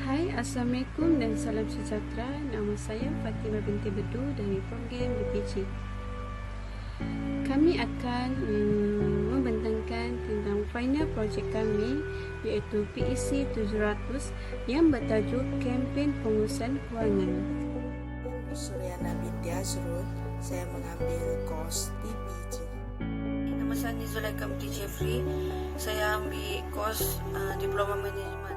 Hai, Assalamualaikum dan salam sejahtera. Nama saya Fatimah binti Bedu dari program BPG. Kami akan membentangkan tentang final projek kami, iaitu PEC 700 yang bertajuk Kempen Pengurusan Kewangan. Suryana binti Azrul, saya mengambil kos di PG. Nama saya Nizulaika binti Jeffrey, saya ambil kos Diploma Manajemen.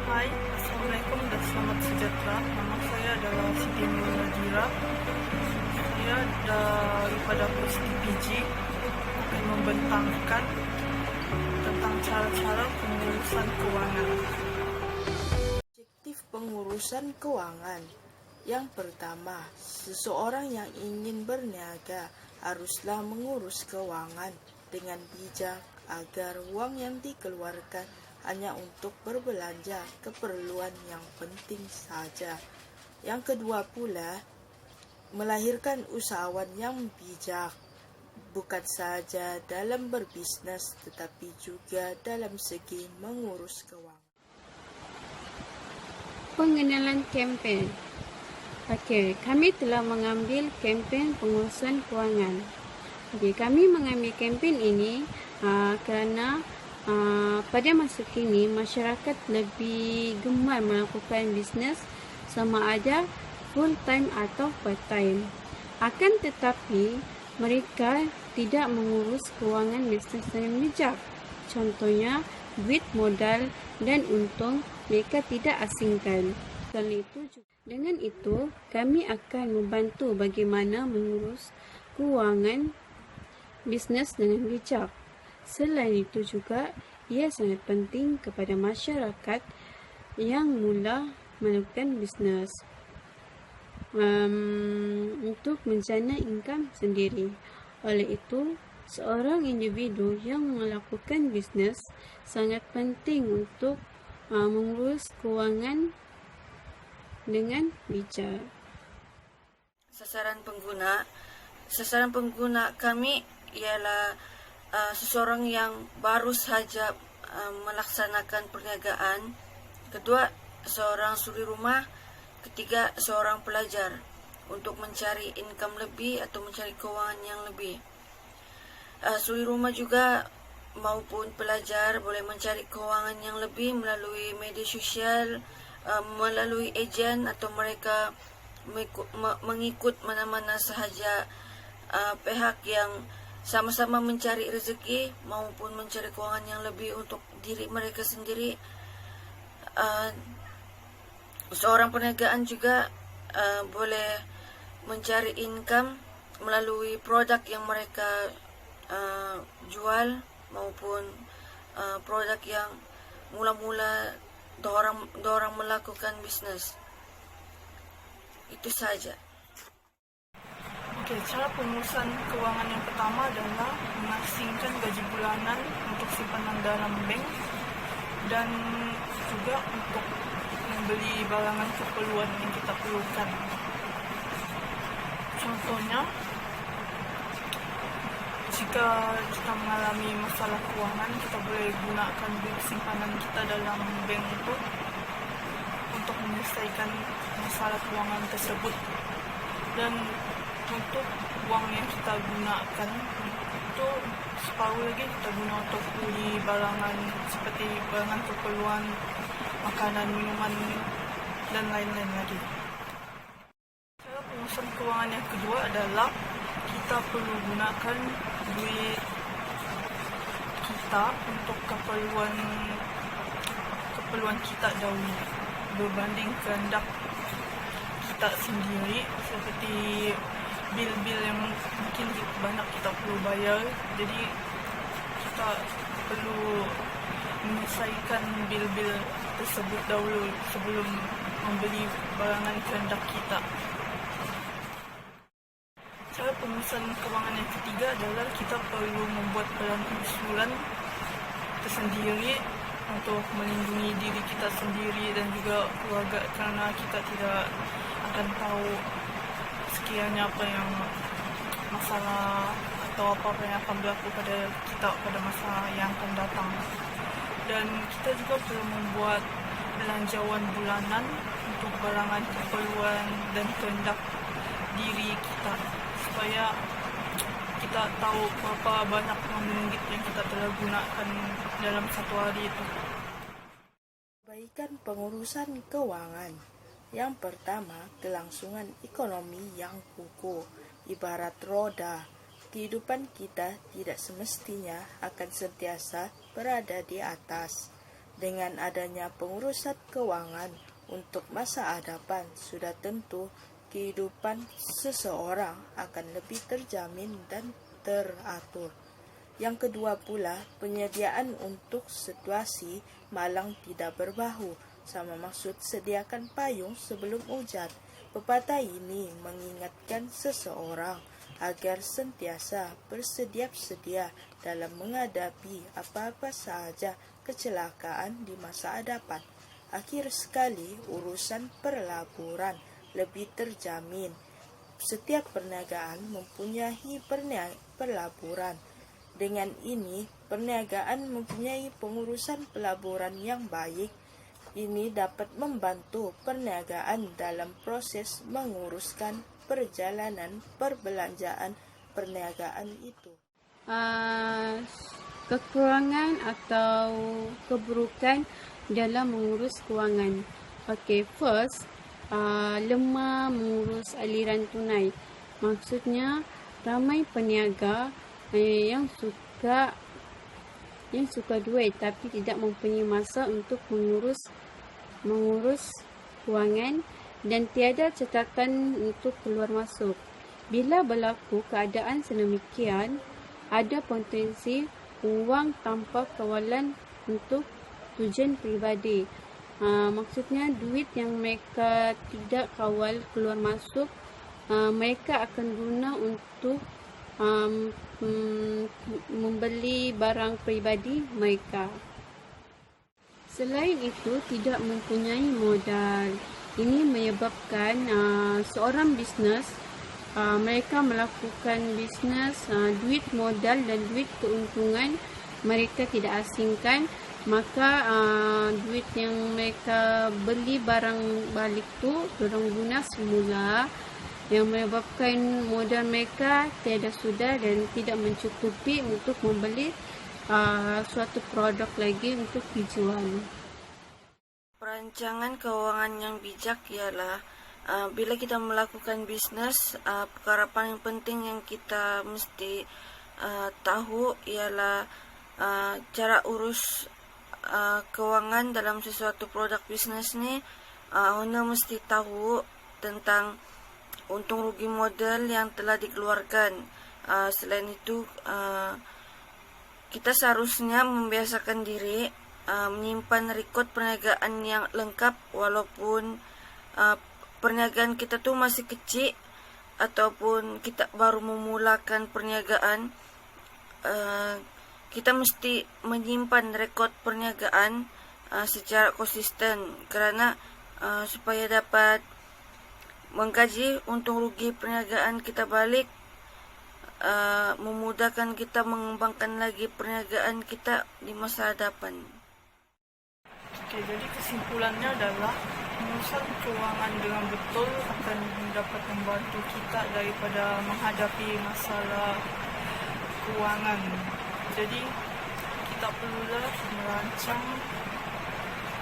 Hai, Assalamualaikum dan selamat sejahtera. Nama saya adalah Siti Nur Najira. Saya daripada kos PG akan membentangkan tentang cara-cara pengurusan keuangan. Objektif pengurusan keuangan. Yang pertama, seseorang yang ingin berniaga haruslah mengurus keuangan dengan bijak agar uang yang dikeluarkan hanya untuk berbelanja keperluan yang penting saja. Yang kedua pula, melahirkan usahawan yang bijak, bukan saja dalam berbisnes tetapi juga dalam segi mengurus keuangan. Pengenalan kempen. Okey, kami telah mengambil kempen pengurusan kewangan. Okey, kami mengambil kempen ini kerana pada masa kini masyarakat lebih gemar melakukan bisnes sama ada full time atau part time. Akan tetapi mereka tidak mengurus kewangan bisnes dengan bijak. Contohnya duit modal dan untung mereka tidak asingkan. Dengan itu kami akan membantu bagaimana mengurus kewangan bisnes dengan bijak. Selain itu juga, ia sangat penting kepada masyarakat yang mula melakukan bisnes untuk menjana income sendiri. Oleh itu, seorang individu yang melakukan bisnes sangat penting untuk mengurus kewangan dengan bijak. Sasaran pengguna kami ialah seseorang yang baru saja melaksanakan perniagaan, kedua seorang suri rumah, ketiga seorang pelajar untuk mencari income lebih atau mencari kewangan yang lebih. Suri rumah juga maupun pelajar boleh mencari kewangan yang lebih melalui media sosial, melalui ejen atau mereka mengikut mana-mana sahaja pihak yang sama-sama mencari rezeki maupun mencari kewangan yang lebih untuk diri mereka sendiri. Seorang perniagaan juga boleh mencari income melalui produk yang mereka jual maupun produk yang mula-mula dorang melakukan bisnes. Itu saja. Okey, cara pengurusan keuangan yang pertama adalah mengasingkan gaji bulanan untuk simpanan dalam bank dan juga untuk membeli barangan keperluan yang kita perlukan. Contohnya, jika kita mengalami masalah keuangan, kita boleh gunakan duit simpanan kita dalam bank itu untuk menyelesaikan masalah keuangan tersebut. Dan untuk wang yang kita gunakan itu separuh lagi kita guna untuk beli barangan seperti barangan keperluan, makanan, minuman dan lain-lain lagi. Cara pengurusan keuangan yang kedua adalah kita perlu gunakan duit kita untuk keperluan kita dahulu berbanding kehendak kita sendiri, seperti bil-bil yang mungkin banyak kita perlu bayar. Jadi kita perlu menyelesaikan bil-bil tersebut dahulu sebelum membeli barangan kehendak kita. Cara pengurusan kewangan yang ketiga adalah kita perlu membuat pelan usulan tersendiri untuk melindungi diri kita sendiri dan juga keluarga, kerana kita tidak akan tahu sekiranya apa yang masalah atau apa yang akan berlaku pada kita pada masa yang akan datang. Dan kita juga perlu membuat belanjawan bulanan untuk barangan keperluan dan kehendak diri kita, supaya kita tahu berapa banyak ringgit yang kita telah gunakan dalam satu hari itu. Perbaikan pengurusan keuangan. Yang pertama, kelangsungan ekonomi yang kukuh. Ibarat roda, kehidupan kita tidak semestinya akan sentiasa berada di atas. Dengan adanya pengurusan keuangan untuk masa hadapan, sudah tentu kehidupan seseorang akan lebih terjamin dan teratur. Yang kedua pula, penyediaan untuk situasi malang tidak berbahu, sama maksud sediakan payung sebelum hujan. Pepatah ini mengingatkan seseorang agar sentiasa bersedia dalam menghadapi apa-apa sahaja kecelakaan di masa hadapan. Akhir sekali, urusan perlaburan lebih terjamin. Setiap perniagaan mempunyai pelaburan. Dengan ini, perniagaan mempunyai pengurusan pelaburan yang baik. Ini dapat membantu perniagaan dalam proses menguruskan perjalanan perbelanjaan perniagaan itu. Kekurangan atau keburukan dalam mengurus kewangan. Okay, first, lemah mengurus aliran tunai. Maksudnya, ramai peniaga yang suka duit tapi tidak mempunyai masa untuk mengurus kewangan dan tiada catatan untuk keluar masuk. Bila berlaku keadaan sedemikian, ada potensi wang tanpa kawalan untuk tujuan peribadi. Maksudnya duit yang mereka tidak kawal keluar masuk, mereka akan guna untuk membeli barang peribadi mereka. Selain itu, tidak mempunyai modal. Ini menyebabkan seorang bisnes, mereka melakukan bisnes, duit modal dan duit keuntungan mereka tidak asingkan, maka duit yang mereka beli barang balik tu dorang guna semula, yang menyebabkan modal mereka tiada sudah dan tidak mencukupi untuk membeli suatu produk lagi untuk dijual. Perancangan keuangan yang bijak ialah bila kita melakukan bisnes, perkara paling penting yang kita mesti tahu ialah cara urus keuangan dalam sesuatu produk bisnes ni. Anda mesti tahu tentang untung rugi modal yang telah dikeluarkan. Selain itu, kita seharusnya membiasakan diri menyimpan rekod perniagaan yang lengkap, walaupun perniagaan kita tu masih kecil ataupun kita baru memulakan perniagaan. Kita mesti menyimpan rekod perniagaan secara konsisten, kerana supaya dapat mengkaji untung rugi perniagaan kita balik, memudahkan kita mengembangkan lagi perniagaan kita di masa hadapan. Oke, jadi kesimpulannya adalah pengurusan keuangan dengan betul akan dapat membantu kita daripada menghadapi masalah keuangan. Jadi kita perlulah merancang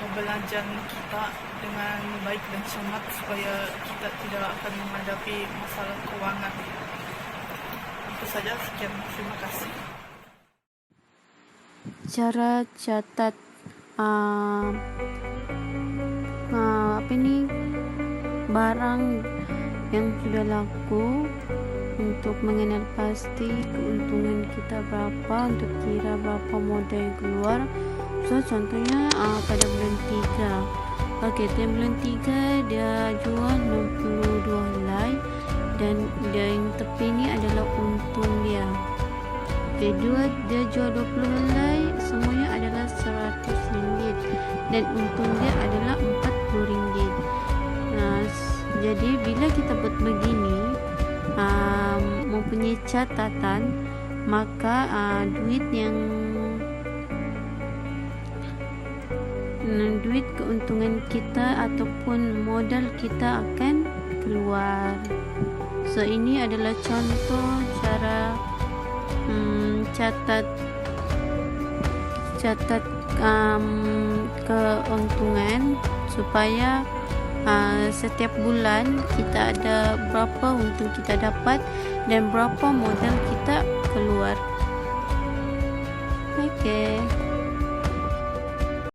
perbelanjaan kita dengan baik dan cermat supaya kita tidak akan menghadapi masalah keuangan. Itu saja, sekian, terima kasih. Cara catat barang yang sudah laku, untuk mengenal pasti keuntungan kita berapa, untuk kira berapa modal yang keluar. So contohnya pada bulan 3, bulan 3 dia jual 62 helai dan yang tepi ni adalah untung dia. Kedua, dia jual 20 helai, semuanya adalah 100 ringgit dan untung dia adalah 40 ringgit. Jadi bila kita buat begini, mempunyai catatan, maka duit yang duit keuntungan kita ataupun modal kita akan keluar. So ini adalah contoh cara catat keuntungan supaya setiap bulan kita ada berapa untung kita dapat dan berapa modal kita keluar. Okay.